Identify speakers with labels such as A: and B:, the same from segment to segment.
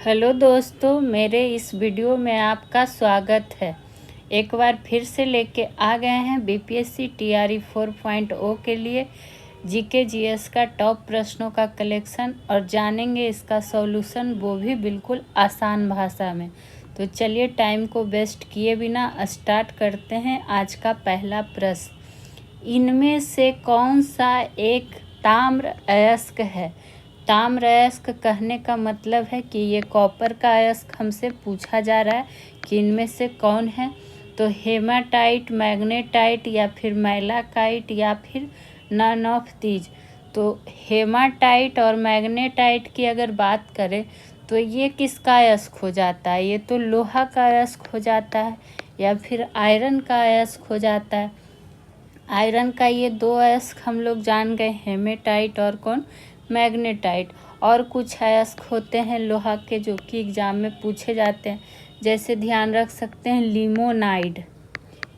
A: Hello दोस्तों, मेरे इस वीडियो में आपका स्वागत है। एक बार फिर से लेके आ गए हैं बीपीएससी टीआरई 4.0 के लिए जीके जीएस का टॉप प्रश्नों का कलेक्शन और जानेंगे इसका सॉल्यूशन, वो भी बिल्कुल आसान भाषा में। तो चलिए टाइम को वेस्ट किए बिना स्टार्ट करते हैं आज का पहला प्रश्न। इनमें से कौन सा एक ताम्र अयस्क है? ताम्र अयस्क कहने का मतलब है कि ये कॉपर का अयस्क हमसे पूछा जा रहा है कि इनमें से कौन है। तो हेमाटाइट, मैग्नेटाइट या फिर मैलाकाइट या फिर नन ऑफ दीज। तो हेमाटाइट और मैग्नेटाइट की अगर बात करें तो ये किसका अयस्क हो जाता है? ये तो लोहा का अयस्क हो जाता है या फिर आयरन का अयस्क हो जाता है। आयरन का ये दो अयस्क हम लोग जान गए, हेमेटाइट और कौन, मैग्नेटाइट। और कुछ अयस्क होते हैं लोहा के जो कि एग्जाम में पूछे जाते हैं, जैसे ध्यान रख सकते हैं लिमोनाइड।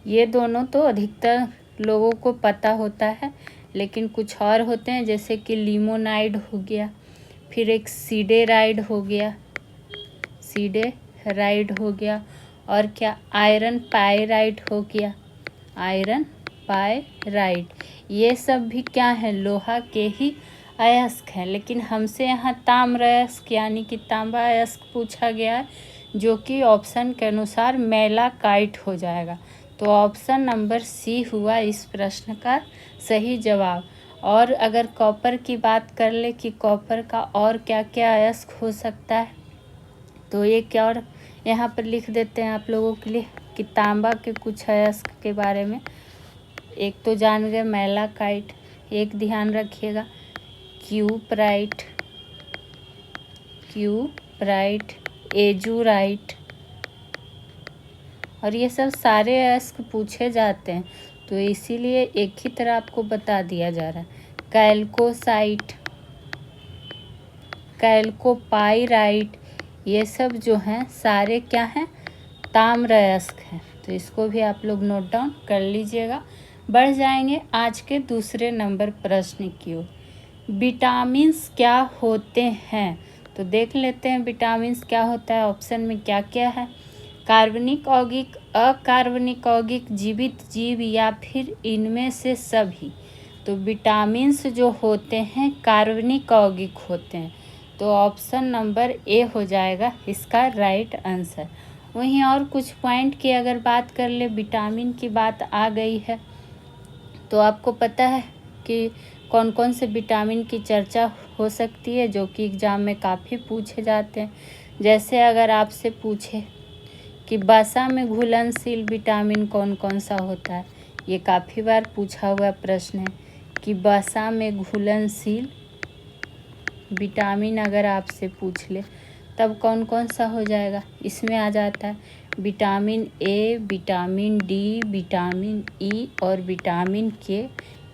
A: ये दोनों तो अधिकतर लोगों को पता होता है, लेकिन कुछ और होते हैं जैसे कि लिमोनाइड हो गया, फिर एक सीडेराइड हो गया, सीडेराइड हो गया, और क्या आयरन पायराइड हो गया, आयरन पायराइड। ये सब भी क्या है, लोहा के ही अयस्क हैं। लेकिन हमसे यहाँ ताम्र अयस्क यानी कि तांबा अयस्क पूछा गया है, जो कि ऑप्शन के अनुसार मैलाकाइट हो जाएगा। तो ऑप्शन नंबर सी हुआ इस प्रश्न का सही जवाब। और अगर कॉपर की बात कर ले कि कॉपर का और क्या क्या अयस्क हो सकता है, तो ये क्या और यहाँ पर लिख देते हैं आप लोगों के लिए कि तांबा के कुछ अयस्क के बारे में। एक तो जान गए मैलाकाइट, एक ध्यान रखिएगा क्यूपराइट, एजुराइट, और ये सब सारे अयस्क पूछे जाते हैं, तो इसीलिए एक ही तरह आपको बता दिया जा रहा है। कैल्कोसाइट, कैल्कोपाइराइट, ये सब जो हैं सारे क्या हैं, ताम्र अयस्क हैं। तो इसको भी आप लोग नोट डाउन कर लीजिएगा। बढ़ जाएंगे आज के दूसरे नंबर प्रश्न की ओर। विटामिन्स क्या होते हैं? तो देख लेते हैं विटामिन्स क्या होता है। ऑप्शन में क्या क्या है, कार्बनिक यौगिक, अकार्बनिक यौगिक, जीवित जीव या फिर इनमें से सभी। तो विटामिन्स जो होते हैं कार्बनिक यौगिक होते हैं, तो ऑप्शन नंबर ए हो जाएगा इसका राइट आंसर। वहीं और कुछ पॉइंट की अगर बात कर ले, विटामिन की बात आ गई है तो आपको पता है कि कौन कौन से विटामिन की चर्चा हो सकती है जो कि एग्ज़ाम में काफ़ी पूछे जाते हैं। जैसे अगर आपसे पूछे कि वसा में घुलनशील विटामिन कौन कौन सा होता है, ये काफ़ी बार पूछा हुआ प्रश्न है कि वसा में घुलनशील विटामिन अगर आपसे पूछ ले तब कौन कौन सा हो जाएगा। इसमें आ जाता है vitamin A, vitamin D, vitamin E और विटामिन के।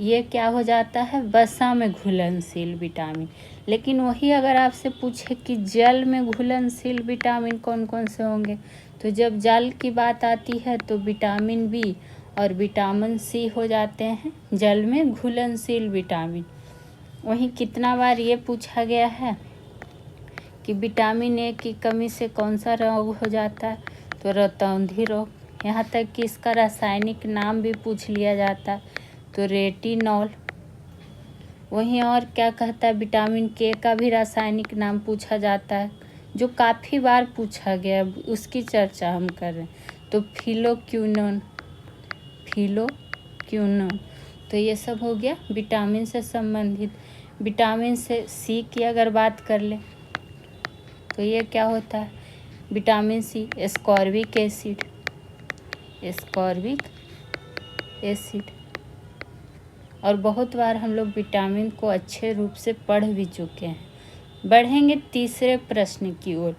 A: ये क्या हो जाता है, वसा में घुलनशील विटामिन। लेकिन वही अगर आपसे पूछे कि जल में घुलनशील विटामिन कौन कौन से होंगे, तो जब जल की बात आती है तो विटामिन बी और विटामिन सी हो जाते हैं जल में घुलनशील विटामिन। वहीं कितना बार ये पूछा गया है कि विटामिन ए की कमी से कौन सा रोग हो जाता है, तो रतौंधी रोग। यहाँ तक कि इसका रासायनिक नाम भी पूछ लिया जाता है, तो रेटिनॉल। वहीं और क्या कहता है, विटामिन के का भी रासायनिक नाम पूछा जाता है जो काफ़ी बार पूछा गया है, उसकी चर्चा हम कर रहे हैं, तो फिलोक्विनोन। तो ये सब हो गया विटामिन से संबंधित। विटामिन से सी की अगर बात कर ले तो ये क्या होता है, विटामिन सी एस्कॉर्बिक एसिड। और बहुत बार हम लोग विटामिन को अच्छे रूप से पढ़ भी चुके हैं। बढ़ेंगे तीसरे प्रश्न की ओर।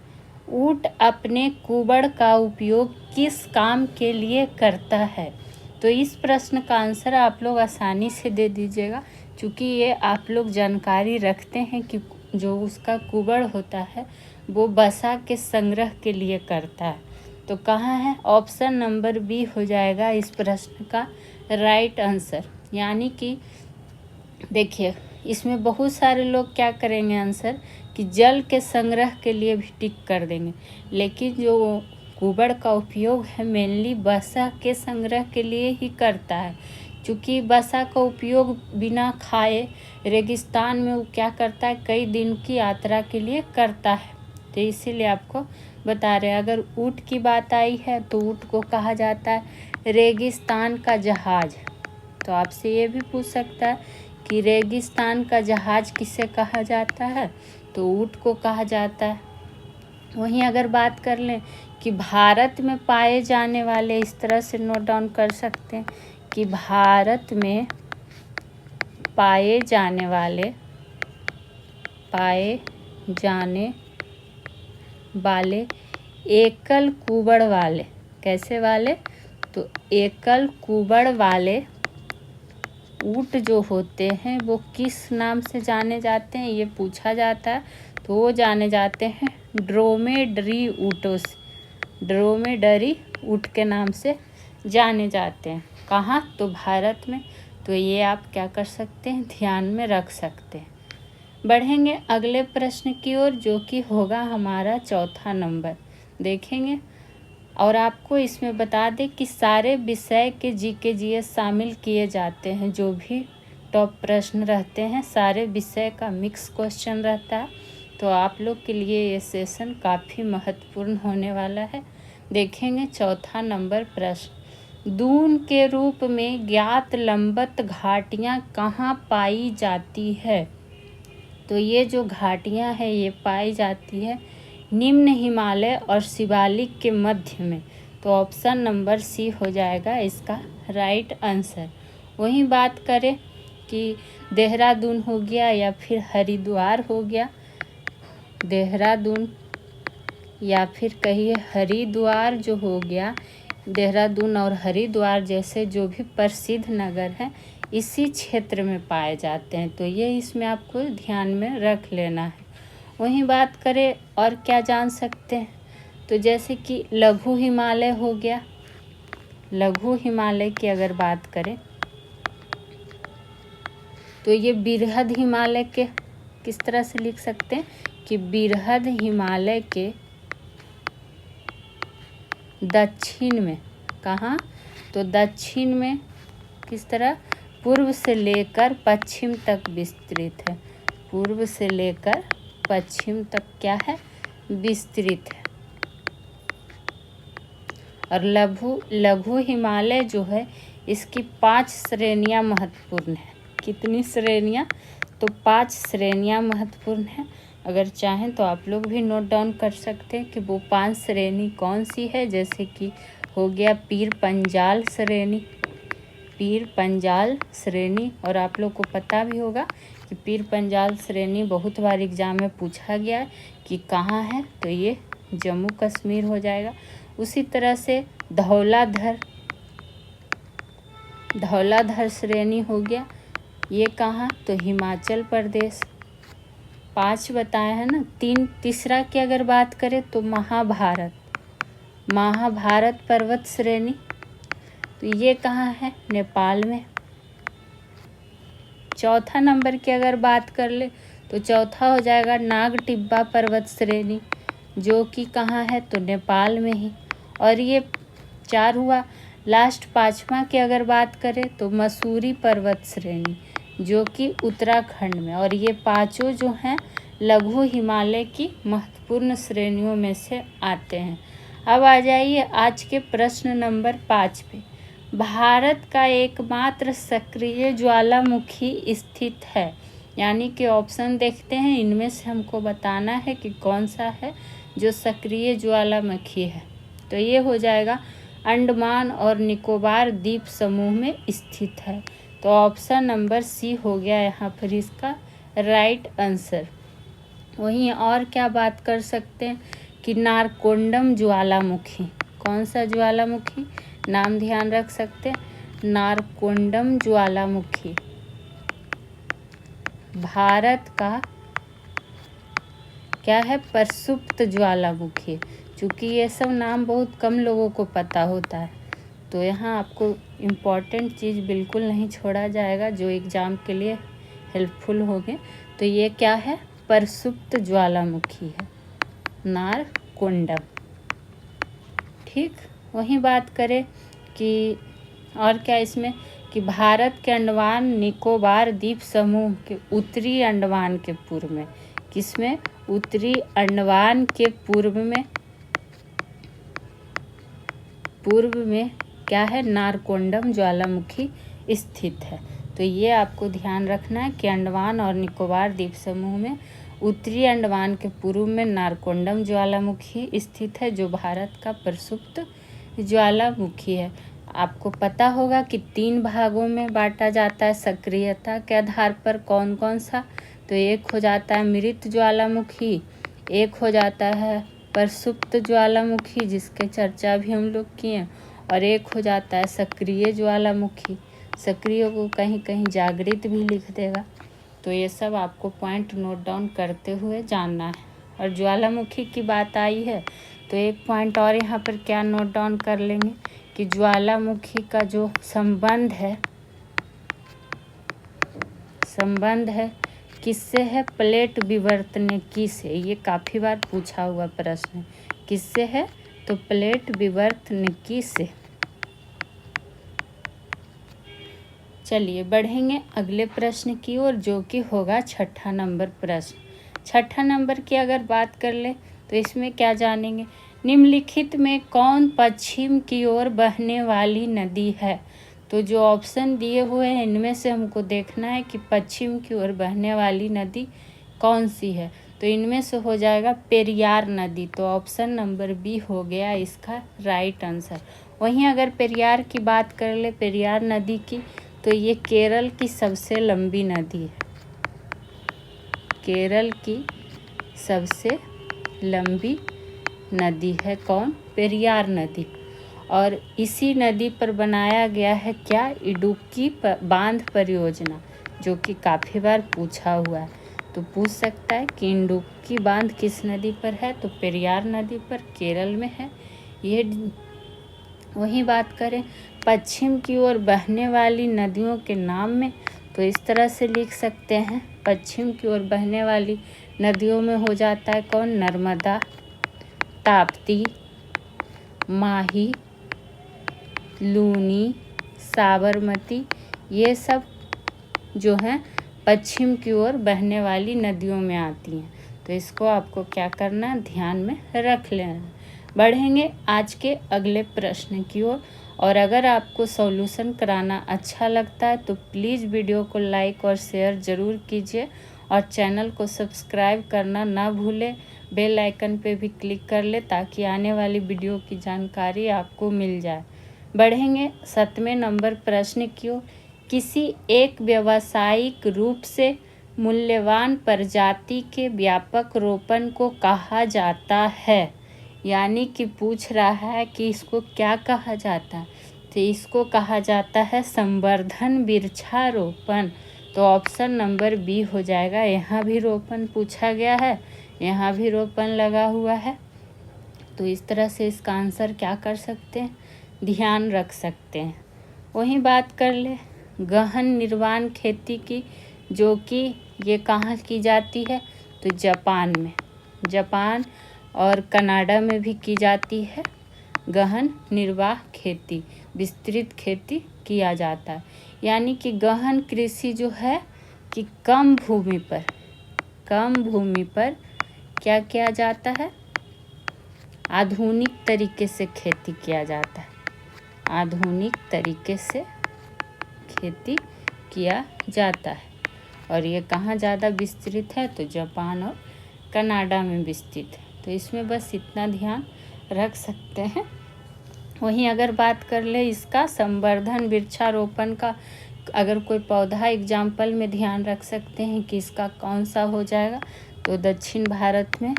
A: ऊंट अपने कुबड़ का उपयोग किस काम के लिए करता है? तो इस प्रश्न का आंसर आप लोग आसानी से दे दीजिएगा, क्योंकि ये आप लोग जानकारी रखते हैं कि जो उसका कुबड़ होता है वो वसा के संग्रह के लिए करता है। तो कहाँ है, ऑप्शन नंबर बी हो जाएगा इस प्रश्न का राइट आंसर। यानी कि देखिए इसमें बहुत सारे लोग क्या करेंगे आंसर कि जल के संग्रह के लिए भी टिक कर देंगे, लेकिन जो कुबड़ का उपयोग है मेनली वसा के संग्रह के लिए ही करता है। क्योंकि वसा का उपयोग बिना खाए रेगिस्तान में वो क्या करता है, कई दिन की यात्रा के लिए करता है। तो इसीलिए आपको बता रहे हैं। अगर ऊँट की बात आई है तो ऊँट को कहा जाता है रेगिस्तान का जहाज। तो आपसे ये भी पूछ सकता है कि रेगिस्तान का जहाज किसे कहा जाता है, तो ऊँट को कहा जाता है। वहीं अगर बात कर लें कि भारत में पाए जाने वाले, इस तरह से नोट डाउन कर सकते हैं कि भारत में पाए जाने वाले एकल कुबड़ वाले, कैसे वाले, तो एकल कुबड़ वाले ऊँट जो होते हैं वो किस नाम से जाने जाते हैं, ये पूछा जाता है। तो वो जाने जाते हैं ड्रोमेडरी ऊँटों से, ड्रोमेडरी ऊँट के नाम से जाने जाते हैं। कहाँ, तो भारत में। तो ये आप क्या कर सकते हैं, ध्यान में रख सकते हैं। बढ़ेंगे अगले प्रश्न की ओर, जो कि होगा हमारा चौथा नंबर, देखेंगे। और आपको इसमें बता दें कि सारे विषय के जीके जीएस शामिल किए जाते हैं। जो भी टॉप प्रश्न रहते हैं सारे विषय का मिक्स क्वेश्चन रहता है। तो आप लोग के लिए ये सेशन काफ़ी महत्वपूर्ण होने वाला है। देखेंगे चौथा नंबर प्रश्न, दून के रूप में ज्ञात लंबवत घाटियाँ कहाँ पाई जाती है। तो ये जो घाटियाँ हैं ये पाई जाती है निम्न हिमालय और शिवालिक के मध्य में। तो ऑप्शन नंबर सी हो जाएगा इसका राइट आंसर। वहीं बात करें कि देहरादून हो गया या फिर हरिद्वार हो गया, देहरादून या फिर कहिए हरिद्वार जो हो गया, देहरादून और हरिद्वार जैसे जो भी प्रसिद्ध नगर हैं इसी क्षेत्र में पाए जाते हैं। तो ये इसमें आपको ध्यान में रख लेना है। वहीं बात करें और क्या जान सकते हैं, तो जैसे कि लघु हिमालय हो गया, लघु हिमालय की अगर बात करें तो ये बृहद हिमालय के किस तरह से लिख सकते हैं कि बृहद हिमालय के दक्षिण में, कहाँ, तो दक्षिण में किस तरह, पूर्व से लेकर पश्चिम तक विस्तृत है, पूर्व से लेकर पश्चिम तक क्या है, विस्तृत है। और लघु हिमालय जो है इसकी 5 श्रेणियाँ महत्वपूर्ण है। कितनी श्रेणियाँ, तो 5 श्रेणियाँ महत्वपूर्ण हैं। अगर चाहें तो आप लोग भी नोट डाउन कर सकते हैं कि वो 5 श्रेणी कौन सी है। जैसे कि हो गया पीर पंजाल श्रेणी, पीर पंजाल श्रेणी। और आप लोग को पता भी होगा कि पीर पंजाल श्रेणी बहुत बार एग्जाम में पूछा गया है कि कहाँ है, तो ये जम्मू कश्मीर हो जाएगा। उसी तरह से धौलाधर श्रेणी हो गया, ये कहाँ, तो हिमाचल प्रदेश। 5 बताया है ना। तीसरा की अगर बात करें तो महाभारत पर्वत श्रेणी, तो ये कहाँ है, नेपाल में। चौथा नंबर की अगर बात कर ले तो चौथा हो जाएगा नाग टिब्बा पर्वत श्रेणी, जो कि कहाँ है, तो नेपाल में ही। और ये 4 हुआ। लास्ट 5वां की अगर बात करें तो मसूरी पर्वत श्रेणी, जो कि उत्तराखंड में। और ये 5 जो हैं लघु हिमालय की महत्वपूर्ण श्रेणियों में से आते हैं। अब आ जाइए आज के प्रश्न नंबर 5 पे। भारत का एकमात्र सक्रिय ज्वालामुखी स्थित है, यानी कि ऑप्शन देखते हैं, इनमें से हमको बताना है कि कौन सा है जो सक्रिय ज्वालामुखी है। तो ये हो जाएगा अंडमान और निकोबार द्वीप समूह में स्थित है। तो ऑप्शन नंबर सी हो गया यहाँ पर इसका राइट आंसर। वहीं और क्या बात कर सकते हैं कि नारकोंडम ज्वालामुखी, कौन सा ज्वालामुखी, नाम ध्यान रख सकते हैं, नारकोंडम ज्वालामुखी भारत का क्या है, प्रसुप्त ज्वालामुखी। चूँकि ये सब नाम बहुत कम लोगों को पता होता है, तो यहाँ आपको इम्पॉर्टेंट चीज़ बिल्कुल नहीं छोड़ा जाएगा जो एग्ज़ाम के लिए हेल्पफुल होंगे। तो ये क्या है, प्रसुप्त ज्वालामुखी है? नारकोंडम। ठीक, वहीं बात करें कि और क्या इसमें कि भारत के अंडमान निकोबार द्वीप समूह के उत्तरी अंडमान के पूर्व में, किसमें? उत्तरी अंडमान के पूर्व में क्या है? नारकोंडम ज्वालामुखी स्थित है। तो ये आपको ध्यान रखना है कि अंडमान और निकोबार द्वीप समूह में उत्तरी अंडमान के पूर्व में नारकोंडम ज्वालामुखी स्थित है, जो भारत का प्रसुप्त ज्वालामुखी है। आपको पता होगा कि 3 भागों में बांटा जाता है सक्रियता के आधार पर। कौन कौन सा? तो एक हो जाता है मृत ज्वालामुखी, एक हो जाता है प्रसुप्त ज्वालामुखी जिसके चर्चा भी हम लोग किए, और एक हो जाता है सक्रिय ज्वालामुखी। सक्रिय को कहीं कहीं जागृत भी लिख देगा। तो ये सब आपको पॉइंट नोट डाउन करते हुए जानना है। और ज्वालामुखी की बात आई है तो एक पॉइंट और यहाँ पर क्या नोट डाउन कर लेंगे कि ज्वालामुखी का जो संबंध है किससे है? प्लेट विवर्तनिकी से। ये काफ़ी बार पूछा हुआ प्रश्न है। किससे है? तो प्लेट विवर्तनिकी से। चलिए बढ़ेंगे अगले प्रश्न की ओर, जो कि होगा 6ठा नंबर प्रश्न। 6ठा नंबर की अगर बात कर ले तो इसमें क्या जानेंगे? निम्नलिखित में कौन पश्चिम की ओर बहने वाली नदी है? तो जो ऑप्शन दिए हुए हैं इनमें से हमको देखना है कि पश्चिम की ओर बहने वाली नदी कौन सी है। तो इनमें से हो जाएगा पेरियार नदी। तो ऑप्शन नंबर बी हो गया इसका राइट आंसर। वहीं अगर पेरियार की बात कर ले, पेरियार नदी की, तो ये केरल की सबसे लंबी नदी है। केरल की सबसे लंबी नदी है कौन? पेरियार नदी। और इसी नदी पर बनाया गया है क्या? इडुक्की बांध परियोजना, जो कि काफ़ी बार पूछा हुआ है। तो पूछ सकता है कि इडुक्की बांध किस नदी पर है? तो पेरियार नदी पर, केरल में है ये। वहीं बात करें पश्चिम की ओर बहने वाली नदियों के नाम में, तो इस तरह से लिख सकते हैं। पश्चिम की ओर बहने वाली नदियों में हो जाता है कौन? नर्मदा, ताप्ती, माही, लूनी, साबरमती, ये सब जो हैं पश्चिम की ओर बहने वाली नदियों में आती हैं। तो इसको आपको क्या करना है? ध्यान में रख लेना। बढ़ेंगे आज के अगले प्रश्न की ओर। और अगर आपको सॉल्यूशन कराना अच्छा लगता है तो प्लीज़ वीडियो को लाइक और शेयर ज़रूर कीजिए, और चैनल को सब्सक्राइब करना ना भूलें। बेल आइकन पे भी क्लिक कर ले ताकि आने वाली वीडियो की जानकारी आपको मिल जाए। बढ़ेंगे 7वें नंबर प्रश्न की ओर। किसी एक व्यावसायिक रूप से मूल्यवान प्रजाति के व्यापक रोपण को कहा जाता है? यानी कि पूछ रहा है कि इसको क्या कहा जाता है? तो इसको कहा जाता है संवर्धन वृक्षारोपण। तो ऑप्शन नंबर बी हो जाएगा। यहाँ भी रोपण पूछा गया है, यहाँ भी रोपण लगा हुआ है। तो इस तरह से इसका आंसर क्या कर सकते हैं? ध्यान रख सकते हैं। वहीं बात कर ले गहन निर्वाण खेती की, जो कि ये कहाँ की जाती है? तो जापान में। जापान और कनाडा में भी की जाती है गहन निर्वाह खेती, विस्तृत खेती किया जाता है। यानी कि गहन कृषि जो है कि कम भूमि पर क्या किया जाता है? आधुनिक तरीके से खेती किया जाता है। आधुनिक तरीके से खेती किया जाता है। और ये कहाँ ज़्यादा विस्तृत है? तो जापान और कनाडा में विस्तृत है। तो इसमें बस इतना ध्यान रख सकते हैं। वहीं अगर बात कर ले इसका संवर्धन वृक्षारोपण का, अगर कोई पौधा एग्जाम्पल में ध्यान रख सकते हैं कि इसका कौन सा हो जाएगा? तो दक्षिण भारत में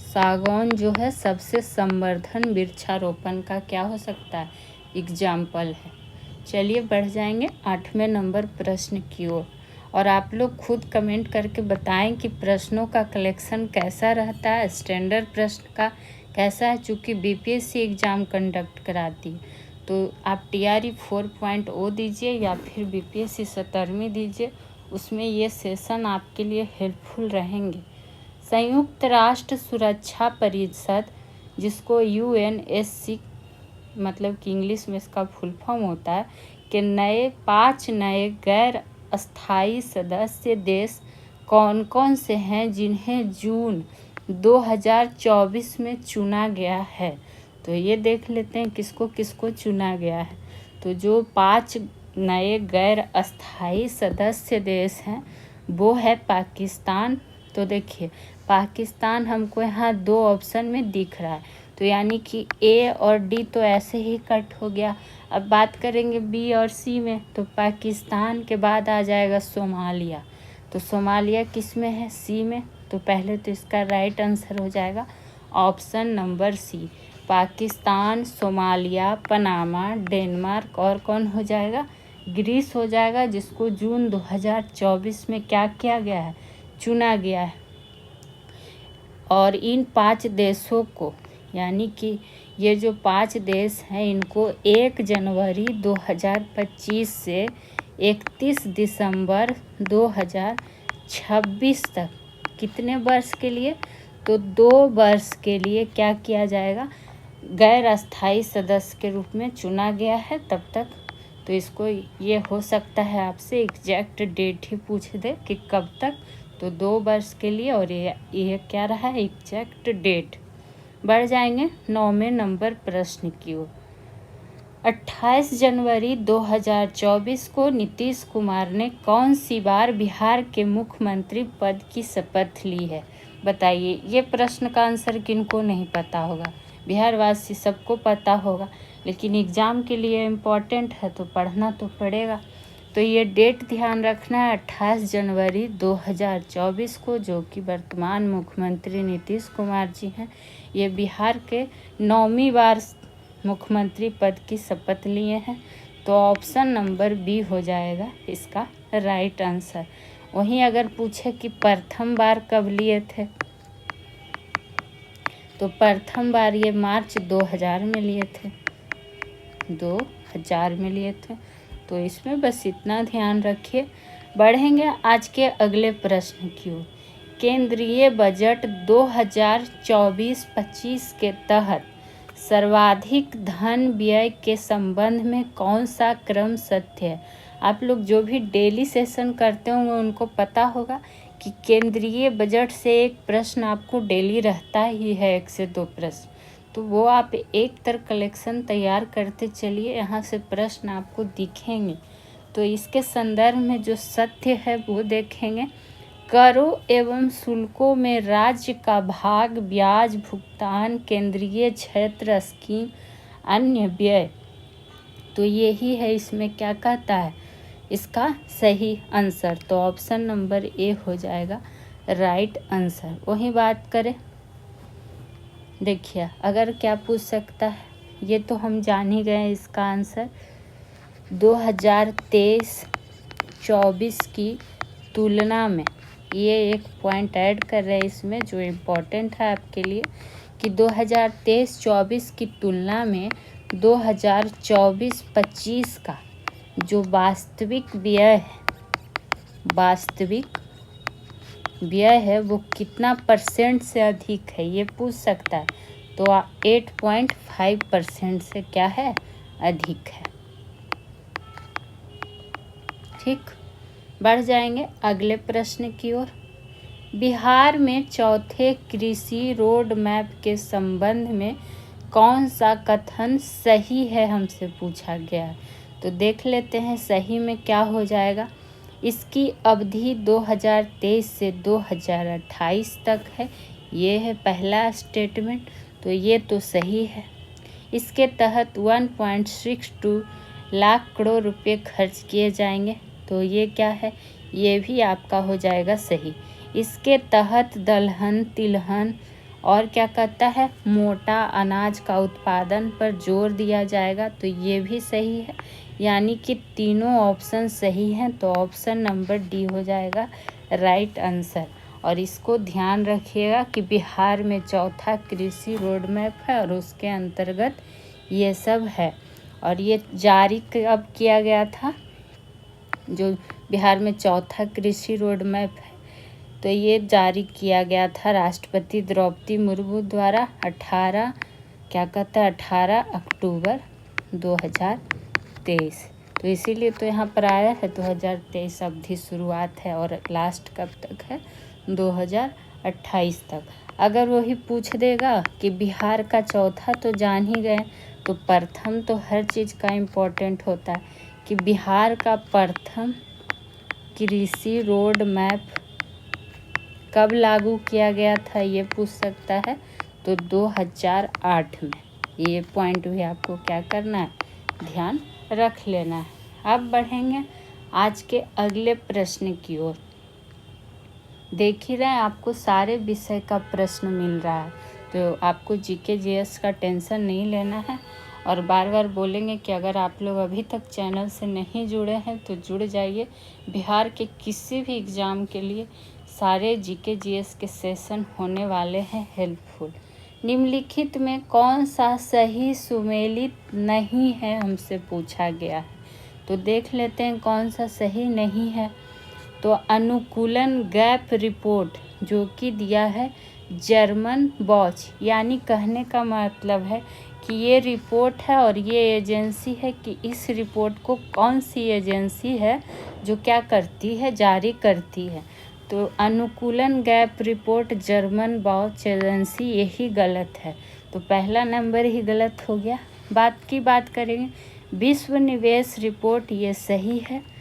A: सागौन जो है सबसे संवर्धन वृक्षारोपण का क्या हो सकता है? एग्जाम्पल है। चलिए बढ़ जाएंगे 8वें नंबर प्रश्न की ओर। और आप लोग खुद कमेंट करके बताएं कि प्रश्नों का कलेक्शन कैसा रहता है, स्टैंडर्ड प्रश्न का कैसा है। चूँकि बीपीएससी एग्ज़ाम कंडक्ट कराती है तो आप TRE 4.0 दीजिए या फिर बीपीएससी 17वीं दीजिए, उसमें ये सेशन आपके लिए हेल्पफुल रहेंगे। संयुक्त राष्ट्र सुरक्षा परिषद, जिसको UNSC मतलब कि इंग्लिश में इसका फुल फॉर्म होता है, कि 5 नए गैर अस्थायी सदस्य देश कौन कौन से हैं जिन्हें जून 2024 में चुना गया है। तो ये देख लेते हैं किसको किसको चुना गया है। तो जो 5 नए गैर अस्थायी सदस्य देश हैं वो है पाकिस्तान। तो देखिए पाकिस्तान हमको यहाँ 2 ऑप्शन में दिख रहा है, तो यानी कि A और D तो ऐसे ही कट हो गया। अब बात करेंगे B और C में, तो पाकिस्तान के बाद आ जाएगा सोमालिया। तो सोमालिया किस में है? C में। तो पहले तो इसका राइट आंसर हो जाएगा option number C, Pakistan, Somalia, Panama, Denmark और कौन हो जाएगा? ग्रीस हो जाएगा, जिसको जून 2024 में क्या किया गया है? चुना गया है। और इन 5 देशों को, यानी कि ये जो 5 देश हैं, इनको 1 जनवरी 2025 से 31 दिसंबर 2026 तक कितने वर्ष के लिए? तो 2 वर्ष के लिए क्या किया जाएगा? गैर अस्थायी सदस्य के रूप में चुना गया है तब तक। तो इसको ये हो सकता है आपसे एग्जैक्ट डेट ही पूछ दे कि कब तक, तो 2 वर्ष के लिए, और ये क्या रहा है? Exact date. बढ़ जाएंगे 9वें नंबर प्रश्न की ओर। 28 जनवरी 2024 को नीतीश कुमार ने कौन सी बार बिहार के मुख्यमंत्री पद की शपथ ली है? बताइए। ये प्रश्न का आंसर किनको नहीं पता होगा? बिहार वासी सबको पता होगा, लेकिन एग्ज़ाम के लिए इम्पोर्टेंट है तो पढ़ना तो पड़ेगा। तो ये डेट ध्यान रखना है 28 जनवरी 2024 को, जो कि वर्तमान मुख्यमंत्री नीतीश कुमार जी हैं। ये बिहार के 9वीं बार मुख्यमंत्री पद की शपथ लिए हैं। तो ऑप्शन नंबर B हो जाएगा इसका राइट आंसर। वहीं अगर पूछे कि प्रथम बार कब लिए थे, तो प्रथम बार ये मार्च 2000 में लिए थे, 2000 में लिए थे। तो इसमें बस इतना ध्यान रखिए। बढ़ेंगे आज के अगले प्रश्न की ओर। केंद्रीय बजट 2024-25 के तहत सर्वाधिक धन व्यय के संबंध में कौन सा क्रम सत्य है? आप लोग जो भी डेली सेशन करते होंगे उनको पता होगा कि केंद्रीय बजट से एक प्रश्न आपको डेली रहता ही है, 1 से 2 प्रश्न। तो वो आप एक तरह कलेक्शन तैयार करते चलिए, यहाँ से प्रश्न आपको दिखेंगे। तो इसके संदर्भ में जो सत्य है वो देखेंगे। करों एवं शुल्कों में राज्य का भाग, ब्याज भुगतान, केंद्रीय क्षेत्र स्कीम, अन्य व्यय। तो यही है इसमें क्या कहता है इसका सही आंसर। तो ऑप्शन नंबर A हो जाएगा राइट आंसर। वही बात करें, देखिए अगर क्या पूछ सकता है, ये तो हम जान ही गए इसका आंसर। 2023-24 की तुलना में, ये एक पॉइंट ऐड कर रहे हैं इसमें जो इम्पोर्टेंट है आपके लिए, कि 2023-24 की तुलना में 2024-25 का जो वास्तविक व्यय है वो कितना % से अधिक है, ये पूछ सकता है। तो 8.5% से क्या है? अधिक है। ठीक, बढ़ जाएंगे अगले प्रश्न की ओर। बिहार में चौथे कृषि रोड मैप के संबंध में कौन सा कथन सही है, हमसे पूछा गया है। तो देख लेते हैं सही में क्या हो जाएगा। इसकी अवधि 2023 से 2028 तक है, ये है पहला स्टेटमेंट। तो ये तो सही है। इसके तहत 1.62 लाख करोड़ रुपए खर्च किए जाएंगे, तो ये क्या है? ये भी आपका हो जाएगा सही। इसके तहत दलहन, तिलहन और क्या कहता है, मोटा अनाज का उत्पादन पर जोर दिया जाएगा, तो ये भी सही है। यानी कि तीनों ऑप्शन सही हैं। तो ऑप्शन नंबर D हो जाएगा राइट आंसर। और इसको ध्यान रखिएगा कि बिहार में चौथा कृषि रोड मैप है और उसके अंतर्गत ये सब है। और ये जारी कब किया गया था? जो बिहार में चौथा कृषि रोड मैप है। तो ये जारी किया गया था राष्ट्रपति द्रौपदी मुर्मू द्वारा 18 अक्टूबर 2023। तो इसीलिए तो यहाँ पर आया है 2023 अवधि शुरुआत है और लास्ट कब तक है 2028 तक। अगर वही पूछ देगा कि बिहार का चौथा तो जान ही गए, तो प्रथम तो हर चीज़ का इम्पोर्टेंट होता है कि बिहार का प्रथम कृषि रोड मैप कब लागू किया गया था, ये पूछ सकता है। तो 2008 में। ये पॉइंट भी आपको क्या करना है, ध्यान रख लेना है। अब बढ़ेंगे आज के अगले प्रश्न की ओर। देख ही रहे हैं आपको सारे विषय का प्रश्न मिल रहा है, तो आपको जीके जीएस का टेंशन नहीं लेना है। और बार बार बोलेंगे कि अगर आप लोग अभी तक चैनल से नहीं जुड़े हैं तो जुड़ जाइए। बिहार के किसी भी एग्ज़ाम के लिए सारे जीके जीएस के सेशन होने वाले हैं हेल्पफुल। निम्नलिखित में कौन सा सही सुमेलित नहीं है, हमसे पूछा गया है। तो देख लेते हैं कौन सा सही नहीं है। तो अनुकूलन गैप रिपोर्ट जो कि दिया है जर्मन बॉच, यानी कहने का मतलब है कि ये रिपोर्ट है और ये एजेंसी है कि इस रिपोर्ट को कौन सी एजेंसी है जो क्या करती है, जारी करती है। तो अनुकूलन गैप रिपोर्ट जर्मन बॉच एजेंसी, यही गलत है। तो पहला नंबर ही गलत हो गया। बात करेंगे विश्व निवेश रिपोर्ट, ये सही है।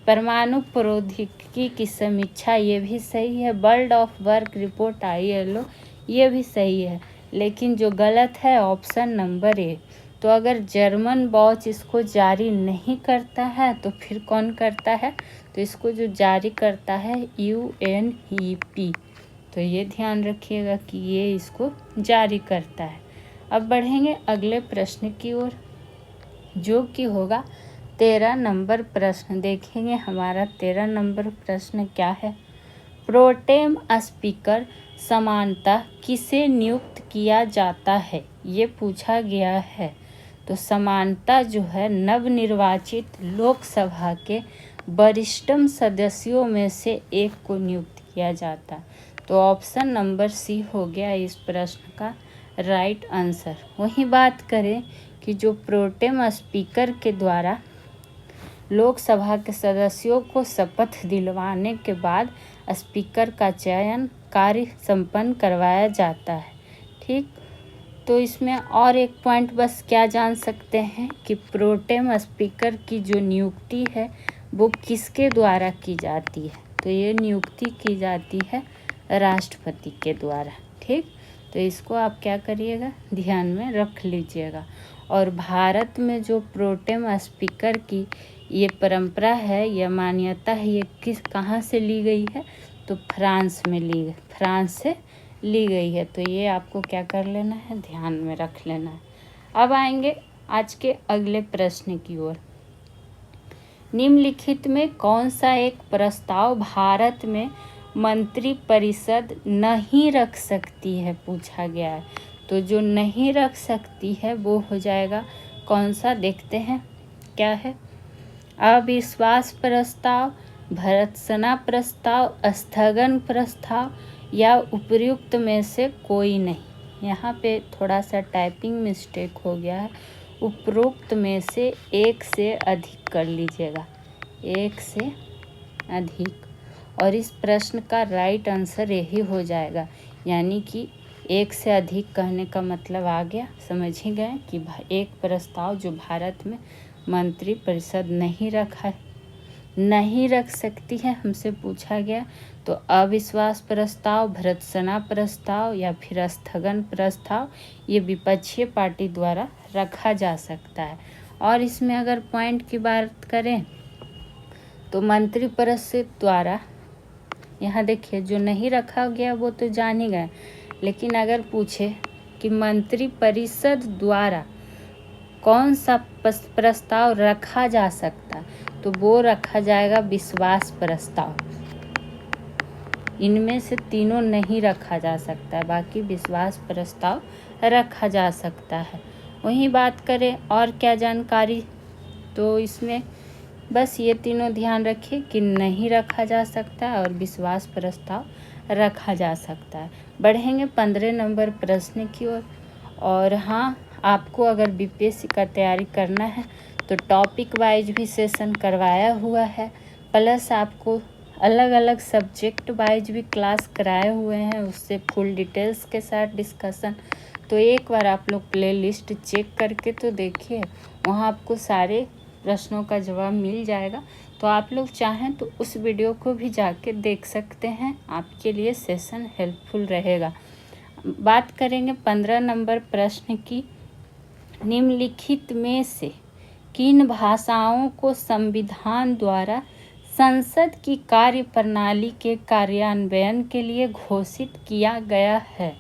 A: परमाणु प्रौद्योगिकी की समीक्षा, ये भी सही है। World of work report ILO, ये भी सही है। लेकिन जो गलत है ऑप्शन नंबर ए। तो अगर जर्मन बॉच इसको जारी नहीं करता है तो फिर कौन करता है, तो इसको जो जारी करता है UNEP। तो ये ध्यान रखिएगा कि ये इसको जारी करता है। अब बढ़ेंगे अगले प्रश्न की ओर, जो कि होगा 13 नंबर प्रश्न। देखेंगे हमारा 13 नंबर प्रश्न क्या है। प्रोटेम स्पीकर समानता किसे नियुक्त किया जाता है, ये पूछा गया है। तो समानता जो है नवनिर्वाचित लोकसभा के वरिष्ठतम सदस्यों में से एक को नियुक्त किया जाता है। तो ऑप्शन नंबर सी हो गया इस प्रश्न का राइट आंसर। वहीं बात करें कि जो प्रोटेम स्पीकर के द्वारा लोकसभा के सदस्यों को शपथ दिलवाने के बाद स्पीकर का चयन कार्य संपन्न करवाया जाता है। ठीक, तो इसमें और एक पॉइंट बस क्या जान सकते हैं कि प्रोटेम स्पीकर की जो नियुक्ति है वो किसके द्वारा की जाती है। तो ये नियुक्ति की जाती है राष्ट्रपति के द्वारा। ठीक, तो इसको आप क्या करिएगा, ध्यान में रख लीजिएगा। और भारत में जो प्रोटेम स्पीकर की ये परंपरा है, यह मान्यता है, ये कहाँ से ली गई है, तो फ्रांस से ली गई है। तो ये आपको क्या कर लेना है, ध्यान में रख लेना है। अब आएंगे आज के अगले प्रश्न की ओर। निम्नलिखित में कौन सा एक प्रस्ताव भारत में मंत्रिपरिषद नहीं रख सकती है, पूछा गया है। तो जो नहीं रख सकती है वो हो जाएगा कौन सा, देखते हैं क्या है। अविश्वास प्रस्ताव, भर्त्सना प्रस्ताव, स्थगन प्रस्ताव या उपर्युक्त में से कोई नहीं। यहाँ पे थोड़ा सा टाइपिंग मिस्टेक हो गया है। उपरोक्त में से एक से अधिक कर लीजिएगा, एक से अधिक। और इस प्रश्न का राइट आंसर यही हो जाएगा, यानी कि एक से अधिक कहने का मतलब आ गया, समझ ही गए कि एक प्रस्ताव जो भारत में मंत्रिपरिषद नहीं रख सकती है, हमसे पूछा गया। तो अविश्वास प्रस्ताव, भर्त्सना प्रस्ताव या फिर स्थगन प्रस्ताव, ये विपक्षीय पार्टी द्वारा रखा जा सकता है। और इसमें अगर पॉइंट की बात करें तो मंत्रिपरिषद द्वारा, यहाँ देखिए जो नहीं रखा गया वो तो जान ही गए, लेकिन अगर पूछे कि मंत्रिपरिषद द्वारा कौन सा प्रस्ताव रखा जा सकता, तो वो रखा जाएगा विश्वास प्रस्ताव। इनमें से तीनों नहीं रखा जा सकता है, बाकी विश्वास प्रस्ताव रखा जा सकता है। वहीं बात करें और क्या जानकारी, तो इसमें बस ये तीनों ध्यान रखिए कि नहीं रखा जा सकता है और विश्वास प्रस्ताव रखा जा सकता है। बढ़ेंगे 15 नंबर प्रश्न की ओर। और हाँ, आपको अगर बीपीएससी का तैयारी करना है तो टॉपिक वाइज भी सेशन करवाया हुआ है, प्लस आपको अलग अलग सब्जेक्ट वाइज भी क्लास कराए हुए हैं, उससे फुल डिटेल्स के साथ डिस्कशन। तो एक बार आप लोग प्लेलिस्ट चेक करके तो देखिए, वहाँ आपको सारे प्रश्नों का जवाब मिल जाएगा। तो आप लोग चाहें तो उस वीडियो को भी जाके देख सकते हैं, आपके लिए सेशन हेल्पफुल रहेगा। बात करेंगे 15 नंबर प्रश्न की। निम्नलिखित में से किन भाषाओं को संविधान द्वारा संसद की कार्य प्रणाली के कार्यान्वयन के लिए घोषित किया गया है?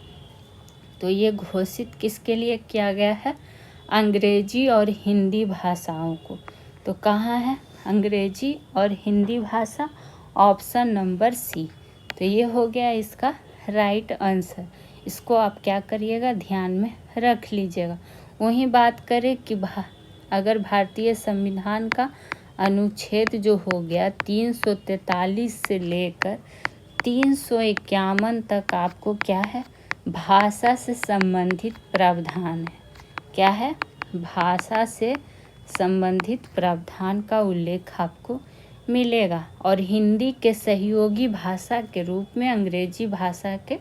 A: तो ये घोषित किसके लिए किया गया है? अंग्रेजी और हिंदी भाषाओं को। तो कहाँ है अंग्रेजी और हिंदी भाषा? Option number C. तो ये हो गया इसका राइट आंसर। इसको आप क्या करिएगा, ध्यान में रख लीजिएगा। वहीं बात करें कि अगर भारतीय संविधान का अनुच्छेद जो हो गया 343 से लेकर 351 तक आपको क्या है, भाषा से संबंधित प्रावधान है। क्या है? भाषा से संबंधित प्रावधान का उल्लेख आपको मिलेगा। और हिंदी के सहयोगी भाषा के रूप में अंग्रेजी भाषा के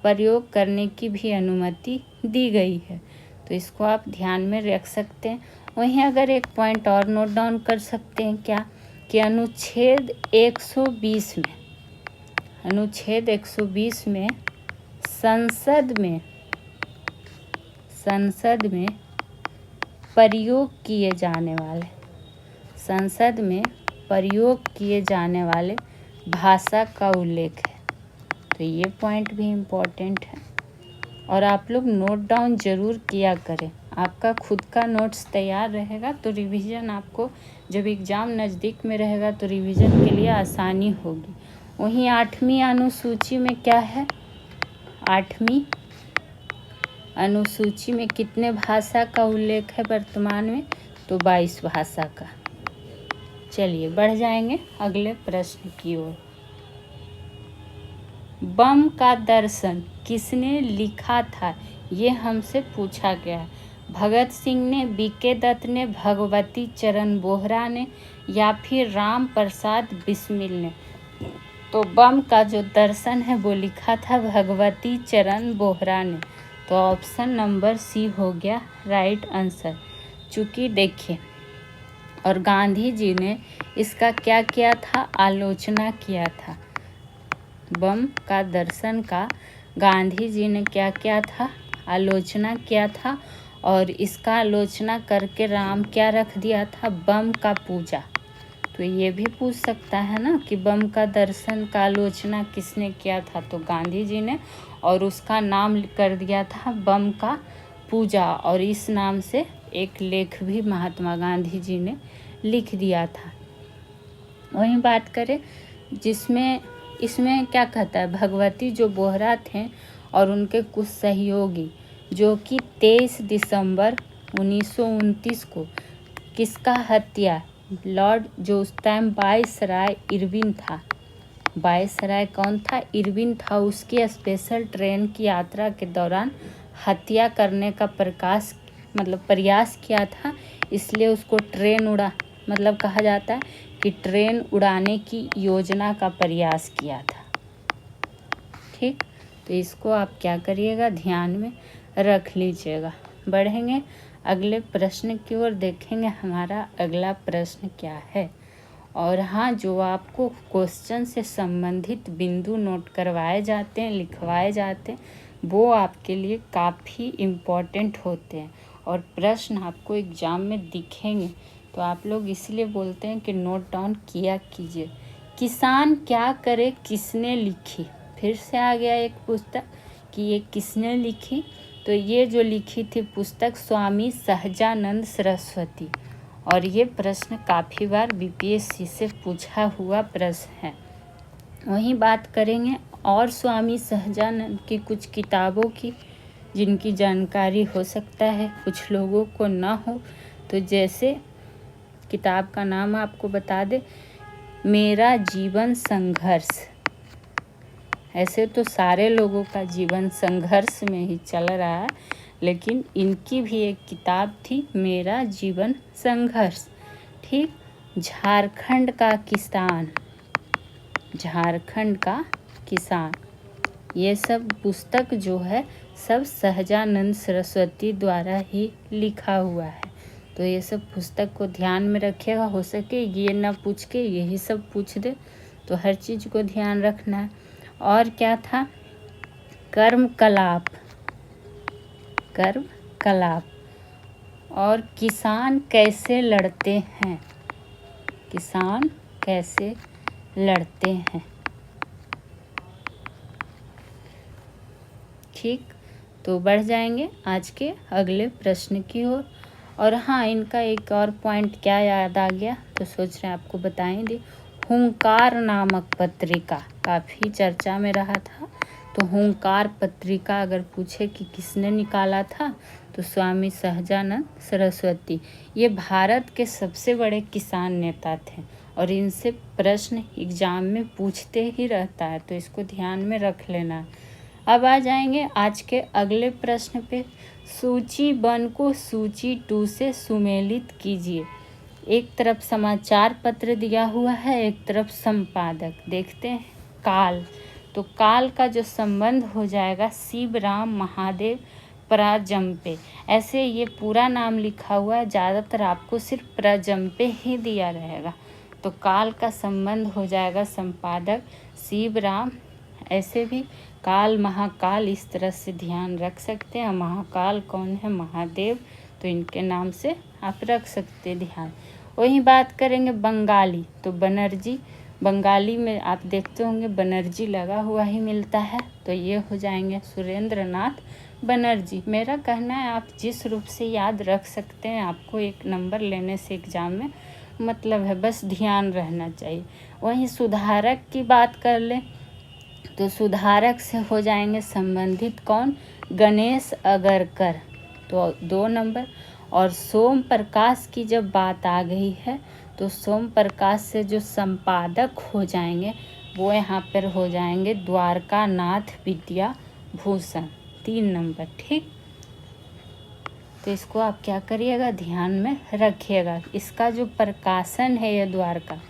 A: प्रयोग करने की भी अनुमति दी गई है। तो इसको आप ध्यान में रख सकते हैं। वहीं अगर एक पॉइंट और नोट डाउन कर सकते हैं क्या, कि अनुच्छेद 120 में संसद में प्रयोग किए जाने वाले भाषा का उल्लेख है। तो ये पॉइंट भी इम्पोर्टेंट है और आप लोग नोट डाउन ज़रूर किया करें। आपका खुद का नोट्स तैयार रहेगा तो रिवीजन आपको जब एग्ज़ाम नज़दीक में रहेगा तो रिवीजन के लिए आसानी होगी। वहीं 8वीं अनुसूची में क्या है? 8वीं अनुसूची में कितने भाषा का उल्लेख है वर्तमान में? तो 22 भाषा का। चलिए बढ़ जाएंगे अगले प्रश्न की ओर। बम का दर्शन किसने लिखा था? ये हमसे पूछा गया है। भगत सिंह ने, बीके दत्त ने, भगवती चरण बोहरा ने या फिर राम प्रसाद बिस्मिल ने? तो बम का जो दर्शन है वो लिखा था भगवती चरण बोहरा ने। तो ऑप्शन नंबर सी हो गया राइट आंसर। चूँकि देखिए, और गांधी जी ने इसका क्या किया था? आलोचना किया था। बम का दर्शन का गांधी जी ने क्या किया था? आलोचना किया था। और इसका आलोचना करके राम क्या रख दिया था? बम का पूजा। तो ये भी पूछ सकता है ना कि बम का दर्शन का आलोचना किसने किया था? तो गांधी जी ने, और उसका नाम कर दिया था बम का पूजा। और इस नाम से एक लेख भी महात्मा गांधी जी ने लिख दिया था। वहीं बात करें इसमें क्या कहता है, भगवती जो बोहरा थे और उनके कुछ सहयोगी, जो कि 23 दिसंबर 1929 को किसका हत्या, लॉर्ड जो उस टाइम वायसराय इरविन था। वायसराय कौन था? इरविन था। उसकी स्पेशल ट्रेन की यात्रा के दौरान हत्या करने का प्रयास किया था। इसलिए उसको कहा जाता है कि ट्रेन उड़ाने की योजना का प्रयास किया था। ठीक, तो इसको आप क्या करिएगा, ध्यान में रख लीजिएगा। बढ़ेंगे अगले प्रश्न की ओर, देखेंगे हमारा अगला प्रश्न क्या है। और हाँ, जो आपको क्वेश्चन से संबंधित बिंदु नोट करवाए जाते हैं, लिखवाए जाते हैं, वो आपके लिए काफ़ी इम्पोर्टेंट होते हैं और प्रश्न आपको एग्ज़ाम में दिखेंगे। तो आप लोग इसलिए बोलते हैं कि नोट डाउन किया कीजिए। किसान क्या करे किसने लिखी? फिर से आ गया एक पुस्तक कि ये किसने लिखी। तो ये जो लिखी थी पुस्तक स्वामी सहजानंद सरस्वती। और ये प्रश्न काफ़ी बार बीपीएससी से पूछा हुआ प्रश्न है। वहीं बात करेंगे और स्वामी सहजानंद की कुछ किताबों की, जिनकी जानकारी हो सकता है कुछ लोगों को ना हो। तो जैसे किताब का नाम आपको बता दे, मेरा जीवन संघर्ष। ऐसे तो सारे लोगों का जीवन संघर्ष में ही चल रहा है, लेकिन इनकी भी एक किताब थी, मेरा जीवन संघर्ष। ठीक। झारखंड का किसान, झारखंड का किसान, ये सब पुस्तक जो है सब सहजानंद सरस्वती द्वारा ही लिखा हुआ है। तो ये सब पुस्तक को ध्यान में रखिएगा। हो सके ये ना पूछ के यही सब पूछ दे, तो हर चीज़ को ध्यान रखना है। और क्या था, कर्म कलाप, कर्म कलाप। और किसान कैसे लड़ते हैं, किसान कैसे लड़ते हैं। ठीक। तो बढ़ जाएंगे आज के अगले प्रश्न की ओर। और हाँ, इनका एक और पॉइंट क्या याद आ गया, तो सोच रहे हैं आपको बताएंगे। हुंकार नामक पत्रिका काफ़ी चर्चा में रहा था। तो हुंकार पत्रिका अगर पूछे कि किसने निकाला था, तो स्वामी सहजानंद सरस्वती। ये भारत के सबसे बड़े किसान नेता थे और इनसे प्रश्न एग्जाम में पूछते ही रहता है, तो इसको ध्यान में रख लेना। अब आ जाएंगे आज के अगले प्रश्न पे। सूची 1 को सूची 2 से सुमेलित कीजिए। एक तरफ समाचार पत्र दिया हुआ है, एक तरफ संपादक। देखते हैं काल, तो काल का जो संबंध हो जाएगा शिवराम महादेव प्राजंपे। ऐसे ये पूरा नाम लिखा हुआ है, ज़्यादातर आपको सिर्फ प्राजंपे ही दिया रहेगा। तो काल का संबंध हो जाएगा संपादक शिवराम। ऐसे भी काल महाकाल इस तरह से ध्यान रख सकते हैं। महाकाल कौन है, महादेव, तो इनके नाम से आप रख सकते हैं ध्यान। वही बात करेंगे बंगाली, तो बनर्जी। बंगाली में आप देखते होंगे बनर्जी लगा हुआ ही मिलता है, तो ये हो जाएंगे सुरेंद्र नाथ बनर्जी। मेरा कहना है आप जिस रूप से याद रख सकते हैं, आपको एक नंबर लेने से एग्जाम में मतलब है, बस ध्यान रहना चाहिए। वहीं सुधारक की बात कर लें, तो सुधारक से हो जाएंगे संबंधित कौन, गणेश अगरकर, तो 2 नंबर। और सोम प्रकाश की जब बात आ गई है, तो सोम प्रकाश से जो संपादक हो जाएंगे वो यहाँ पर हो जाएंगे द्वारका नाथ विद्याभूषण, 3 नंबर। ठीक। तो इसको आप क्या करिएगा, ध्यान में रखिएगा। इसका जो प्रकाशन है, ये द्वारका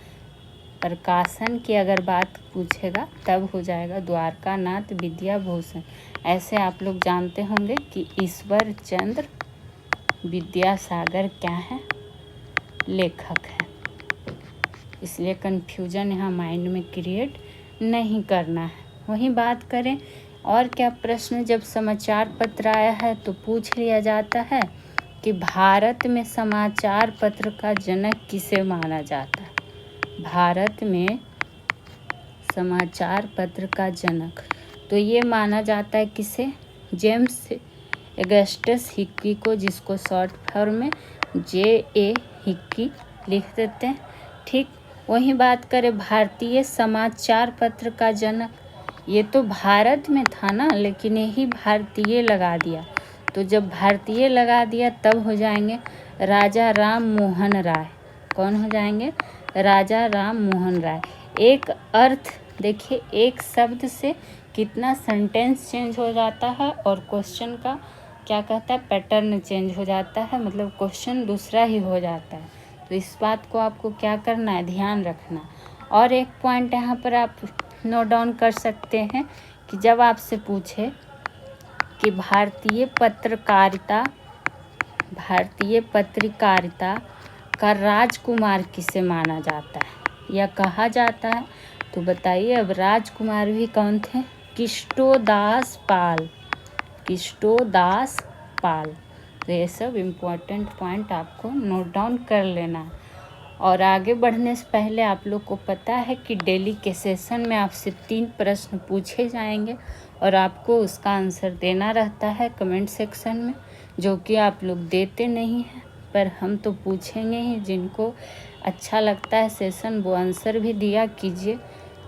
A: प्रकाशन की अगर बात पूछेगा तब हो जाएगा द्वारका नाथ विद्याभूषण। ऐसे आप लोग जानते होंगे कि ईश्वर चंद्र विद्यासागर क्या है, लेखक है। इसलिए कन्फ्यूजन यहाँ माइंड में क्रिएट नहीं करना है। वहीं बात करें और क्या प्रश्न, जब समाचार पत्र आया है तो पूछ लिया जाता है कि भारत में समाचार पत्र का जनक किसे माना जाता है। भारत में समाचार पत्र का जनक, तो ये माना जाता है किसे, जेम्स ऑगस्टस हिक्की को, जिसको शॉर्ट फॉर्म में JA हिक्की लिख देते हैं। ठीक। वहीं बात करें भारतीय समाचार पत्र का जनक, ये तो भारत में था ना, लेकिन यही भारतीय लगा दिया। तो जब भारतीय लगा दिया तब हो जाएंगे राजा राम मोहन राय। कौन हो जाएंगे, राजा राम मोहन राय। एक अर्थ देखिए, एक शब्द से कितना सेंटेंस चेंज हो जाता है और क्वेश्चन का क्या कहता है, पैटर्न चेंज हो जाता है, मतलब क्वेश्चन दूसरा ही हो जाता है। तो इस बात को आपको क्या करना है, ध्यान रखना। और एक पॉइंट यहाँ पर आप नोट डाउन कर सकते हैं कि जब आपसे पूछे कि भारतीय पत्रकारिता का राजकुमार किसे माना जाता है या कहा जाता है, तो बताइए। अब राजकुमार भी कौन थे, कृष्णोदास पाल। तो ये सब इम्पोर्टेंट पॉइंट आपको नोट डाउन कर लेना है। और आगे बढ़ने से पहले आप लोग को पता है कि डेली के सेशन में आपसे 3 प्रश्न पूछे जाएंगे और आपको उसका आंसर देना रहता है कमेंट सेक्शन में, जो कि आप लोग देते नहीं हैं, पर हम तो पूछेंगे ही। जिनको अच्छा लगता है सेशन वो आंसर भी दिया कीजिए,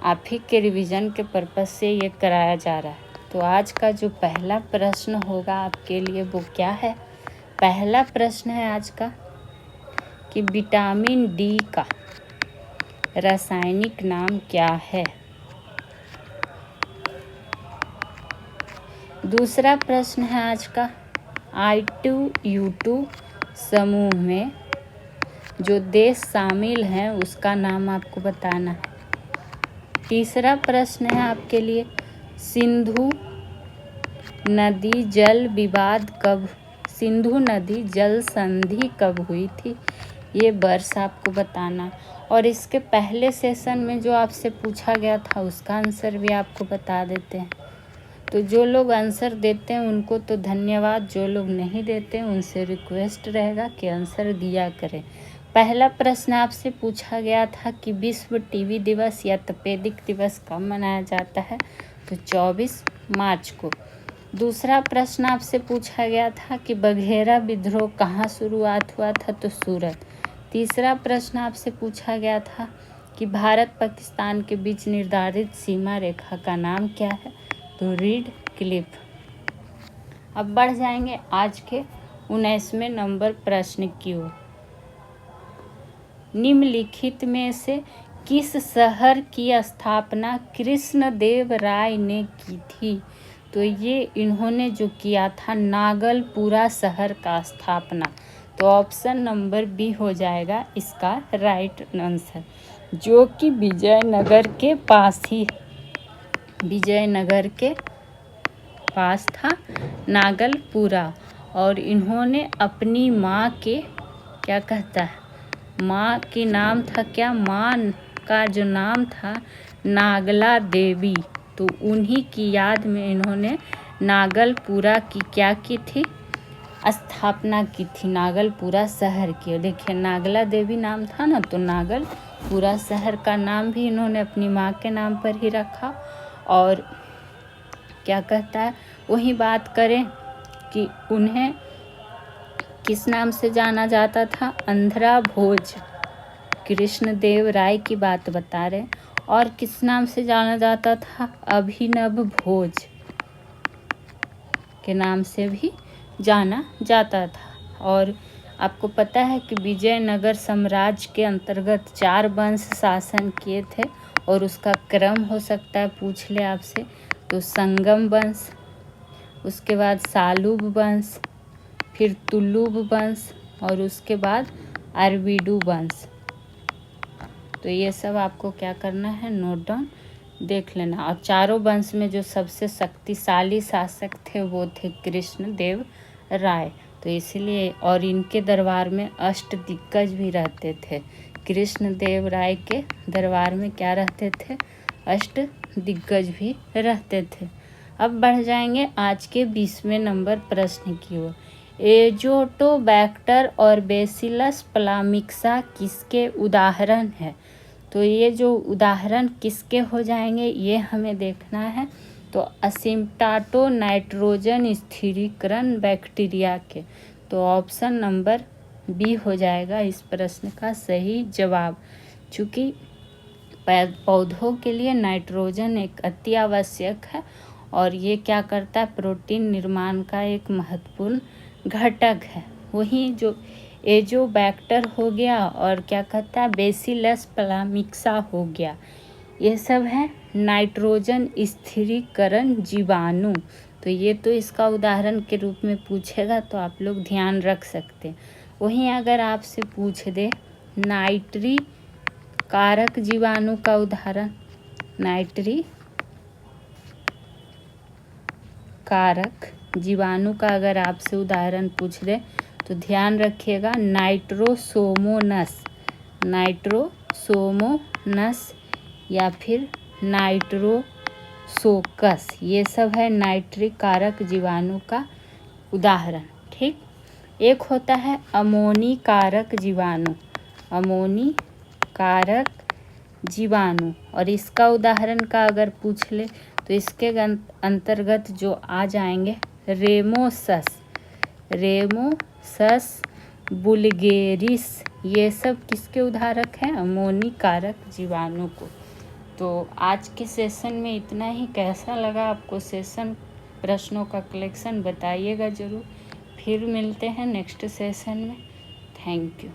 A: आप ही के रिवीजन के पर्पज़ से ये कराया जा रहा है। तो आज का जो पहला प्रश्न होगा आपके लिए वो क्या है, पहला प्रश्न है आज का कि विटामिन डी का रासायनिक नाम क्या है। दूसरा प्रश्न है आज का, I2U2 समूह में जो देश शामिल हैं उसका नाम आपको बताना है। तीसरा प्रश्न है आपके लिए, सिंधु नदी जल संधि कब हुई थी, ये वर्ष आपको बताना। और इसके पहले सेशन में जो आपसे पूछा गया था उसका आंसर भी आपको बता देते हैं। तो जो लोग आंसर देते हैं उनको तो धन्यवाद, जो लोग नहीं देते हैं उनसे रिक्वेस्ट रहेगा कि आंसर दिया करें। पहला प्रश्न आपसे पूछा गया था कि विश्व टीबी दिवस या तपेदिक दिवस कब मनाया जाता है, तो 24 मार्च को। दूसरा प्रश्न आपसे पूछा गया था कि बघेरा विद्रोह कहाँ शुरुआत हुआ था, तो सूरत। तीसरा प्रश्न आपसे पूछा गया था कि भारत पाकिस्तान के बीच निर्धारित सीमा रेखा का नाम क्या है, तो रीड क्लिफ। अब बढ़ जाएंगे आज के 19वें नंबर प्रश्न की ओर। निम्नलिखित में से किस शहर की स्थापना कृष्णदेव राय ने की थी, तो ये इन्होंने जो किया था नागलपुरा शहर का स्थापना। तो ऑप्शन नंबर बी हो जाएगा इसका राइट आंसर, जो कि विजयनगर के पास था नागलपुरा। और इन्होंने अपनी माँ के माँ के नाम था क्या, माँ का जो नाम था नागला देवी, तो उन्हीं की याद में इन्होंने नागलपुरा की क्या की थी, स्थापना की थी, नागलपुरा शहर की। देखिए नागला देवी नाम था ना, तो नागलपुरा शहर का नाम भी इन्होंने अपनी माँ के नाम पर ही रखा। और वही बात करें कि उन्हें किस नाम से जाना जाता था, आंध्रा भोज, कृष्णदेव राय की बात बता रहे। और किस नाम से जाना जाता था, अभिनव भोज के नाम से भी जाना जाता था। और आपको पता है कि विजयनगर साम्राज्य के अंतर्गत 4 वंश शासन किए थे, और उसका क्रम हो सकता है पूछ ले आपसे, तो संगम वंश, उसके बाद सालुब वंश, फिर तुलुब वंश, और उसके बाद अरविडू वंश। तो ये सब आपको क्या करना है, नोट डाउन देख लेना। और चारों वंश में जो सबसे शक्तिशाली शासक थे वो थे कृष्णदेव राय, तो इसीलिए। और इनके दरबार में अष्टदिग्गज भी रहते थे। कृष्णदेव राय के दरबार में क्या रहते थे, अष्टदिग्गज भी रहते थे। अब बढ़ जाएंगे आज के 20वें नंबर प्रश्न की ओर। एजोटोबैक्टर और बेसिलस प्लामिक्सा किसके उदाहरण है, तो ये जो उदाहरण किसके हो जाएंगे ये हमें देखना है। तो असिम्प्टाटो नाइट्रोजन स्थिरीकरण बैक्टीरिया के, तो ऑप्शन नंबर बी हो जाएगा इस प्रश्न का सही जवाब। चूँकि पौधों के लिए नाइट्रोजन एक अति आवश्यक है, और ये क्या करता है, प्रोटीन निर्माण का एक महत्वपूर्ण घटक है। वहीं जो एजोबैक्टर हो गया और बेसिलस प्लामिक्सा हो गया, ये सब है नाइट्रोजन स्थिरीकरण जीवाणु। तो ये तो इसका उदाहरण के रूप में पूछेगा, तो आप लोग ध्यान रख सकते हैं। वहीं अगर आपसे पूछ दे नाइट्री कारक जीवाणु का उदाहरण, नाइट्री कारक जीवाणु का अगर आपसे उदाहरण पूछ दे तो ध्यान रखिएगा नाइट्रोसोमोनस या फिर नाइट्रोसोकस, ये सब है नाइट्रिक कारक जीवाणु का उदाहरण। ठीक, एक होता है अमोनी कारक जीवाणु, और इसका उदाहरण का अगर पूछ ले तो इसके अंतर्गत जो आ जाएंगे रेमोसस बुल्गेरिस, ये सब किसके उदाहरक हैं, अमोनी कारक जीवाणु को। तो आज के सेशन में इतना ही। कैसा लगा आपको सेशन, प्रश्नों का कलेक्शन बताइएगा ज़रूर। फिर मिलते हैं नेक्स्ट सेशन में। Thank you.